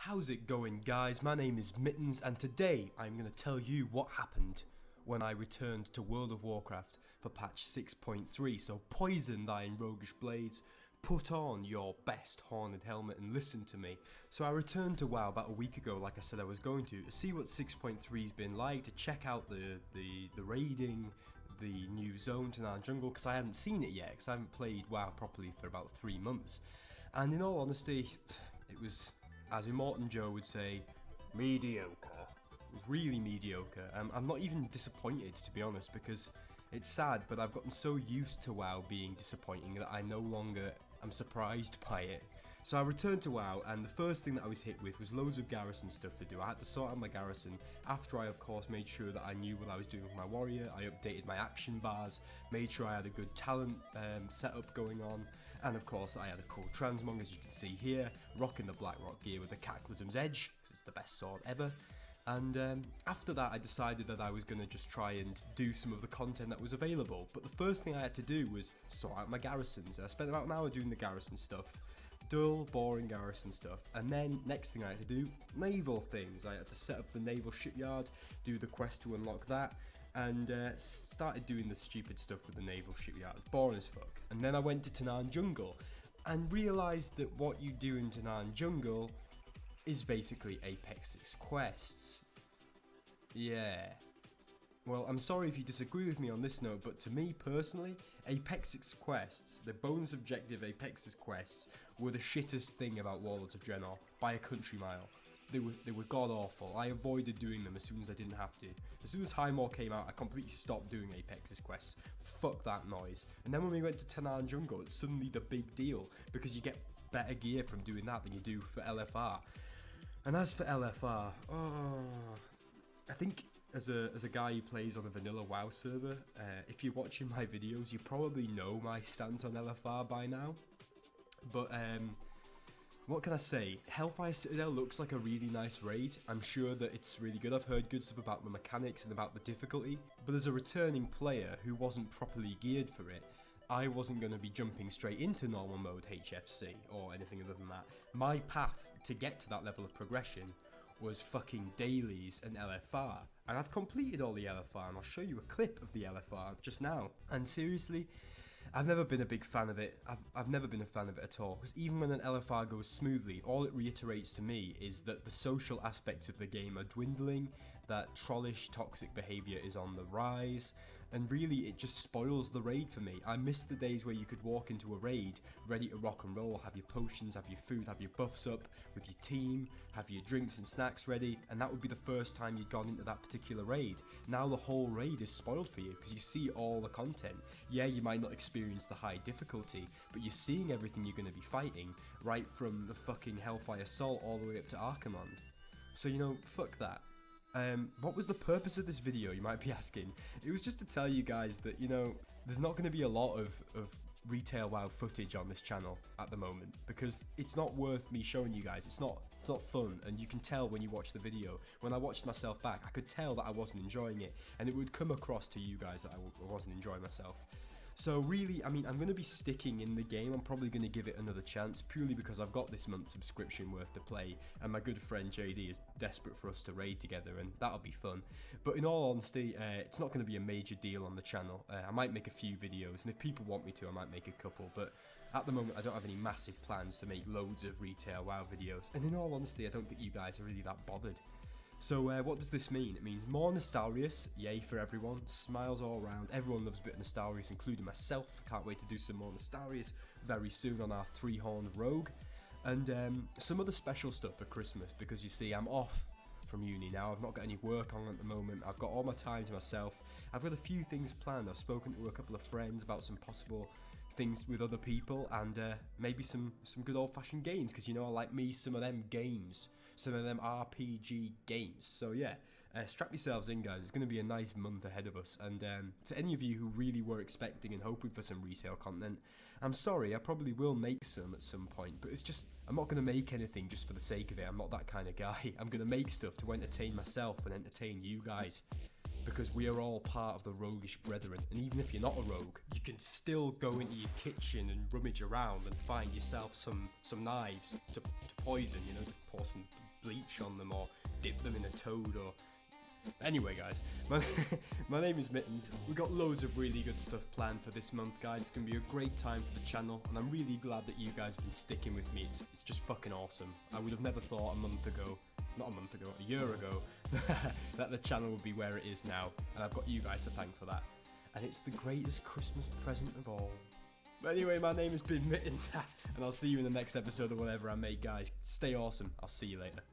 How's it going, guys? My name is Mittens, and today I'm going to tell you what happened when I returned to World of Warcraft for patch 6.3. So poison thine roguish blades, put on your best horned helmet and listen to me. So I returned to WoW about a week ago, like I said I was going to see what 6.3's been like, to check out the raiding, the new zone, Tanaan Jungle, because I hadn't seen it yet, because I haven't played WoW properly for about 3 months. And in all honesty, it was, as Immortan Joe would say, mediocre. It was really mediocre. I'm not even disappointed, to be honest, because it's sad, but I've gotten so used to WoW being disappointing that I no longer am surprised by it. So I returned to WoW, and the first thing that I was hit with was loads of garrison stuff to do. I had to sort out my garrison after I, of course, made sure that I knew what I was doing with my warrior. I updated my action bars, made sure I had a good talent setup going on, and of course I had a cool transmog, as you can see here, rocking the Blackrock gear with the Cataclysm's Edge, because it's the best sword ever. And after that I decided that I was going to just try and do some of the content that was available. But the first thing I had to do was sort out my garrisons. I spent about an hour doing the garrison stuff. Dull, boring garrison stuff. And then next thing I had to do, naval things. I had to set up the naval shipyard, do the quest to unlock that, and started doing the stupid stuff with the naval shipyard. Boring as fuck. And then I went to Tanaan Jungle and realised that what you do in Tanaan Jungle is basically Apex's quests. Yeah. Well, I'm sorry if you disagree with me on this note, but to me personally, Apex's quests, the bonus objective Apex's quests, were the shittest thing about Warlords of Draenor by a country mile. They were god awful. I avoided doing them as soon as I didn't have to. As soon as Highmore came out, I completely stopped doing Apex's quests. Fuck that noise. And then when we went to Tanaan Jungle, it's suddenly the big deal, because you get better gear from doing that than you do for LFR. And as for LFR, I think as a guy who plays on a vanilla WoW server, if you're watching my videos, you probably know my stance on LFR by now. But what can I say? Hellfire Citadel looks like a really nice raid. I'm sure that it's really good. I've heard good stuff about the mechanics and about the difficulty. But as a returning player who wasn't properly geared for it, I wasn't going to be jumping straight into normal mode HFC or anything other than that. My path to get to that level of progression was fucking dailies and LFR. And I've completed all the LFR, and I'll show you a clip of the LFR just now. And seriously, I've never been a big fan of it. I've never been a fan of it at all, because even when an LFR goes smoothly, all it reiterates to me is that the social aspects of the game are dwindling, that trollish toxic behaviour is on the rise, and really it just spoils the raid for me. I miss the days where you could walk into a raid ready to rock and roll, have your potions, have your food, have your buffs up with your team, have your drinks and snacks ready, and that would be the first time you'd gone into that particular raid. Now the whole raid is spoiled for you, because you see all the content. Yeah, you might not experience the high difficulty, but you're seeing everything you're going to be fighting, right from the fucking Hellfire Assault all the way up to Archimonde. So, you know, fuck that. What was the purpose of this video, you might be asking? It was just to tell you guys that, you know, there's not going to be a lot of retail WoW footage on this channel at the moment, because it's not worth me showing you guys. It's not fun, and you can tell when you watch the video. When I watched myself back, I could tell that I wasn't enjoying it, and it would come across to you guys that I wasn't enjoying myself. So really, I mean, I'm going to be sticking in the game. I'm probably going to give it another chance, purely because I've got this month's subscription worth to play, and my good friend JD is desperate for us to raid together, and that'll be fun. But in all honesty, it's not going to be a major deal on the channel. I might make a few videos, and if people want me to, I might make a couple, but at the moment I don't have any massive plans to make loads of retail WoW videos, and in all honesty, I don't think you guys are really that bothered. So what does this mean? It means more Nostalrius, yay for everyone, smiles all around. Everyone loves a bit of Nostalrius, including myself. Can't wait to do some more Nostalrius very soon on our three-horned rogue. And some other special stuff for Christmas, because you see, I'm off from uni now. I've not got any work on at the moment. I've got all my time to myself. I've got a few things planned. I've spoken to a couple of friends about some possible things with other people, and maybe some good old-fashioned games, because you know I like me some of them games, some of them RPG games. So yeah, strap yourselves in, guys. It's going to be a nice month ahead of us. And to any of you who really were expecting and hoping for some retail content, I'm sorry, I probably will make some at some point, but it's just, I'm not going to make anything just for the sake of it. I'm not that kind of guy. I'm going to make stuff to entertain myself and entertain you guys, because we are all part of the roguish brethren. And even if you're not a rogue, you can still go into your kitchen and rummage around and find yourself some knives to poison, you know, just pour some leech on them or dip them in a toad or... Anyway guys, my name is Mittens. We've got loads of really good stuff planned for this month, guys. It's going to be a great time for the channel, and I'm really glad that you guys have been sticking with me. It's just fucking awesome. I would have never thought a year ago, that the channel would be where it is now, and I've got you guys to thank for that. And it's the greatest Christmas present of all. But anyway, my name has been Mittens, and I'll see you in the next episode of whatever I make, guys. Stay awesome. I'll see you later.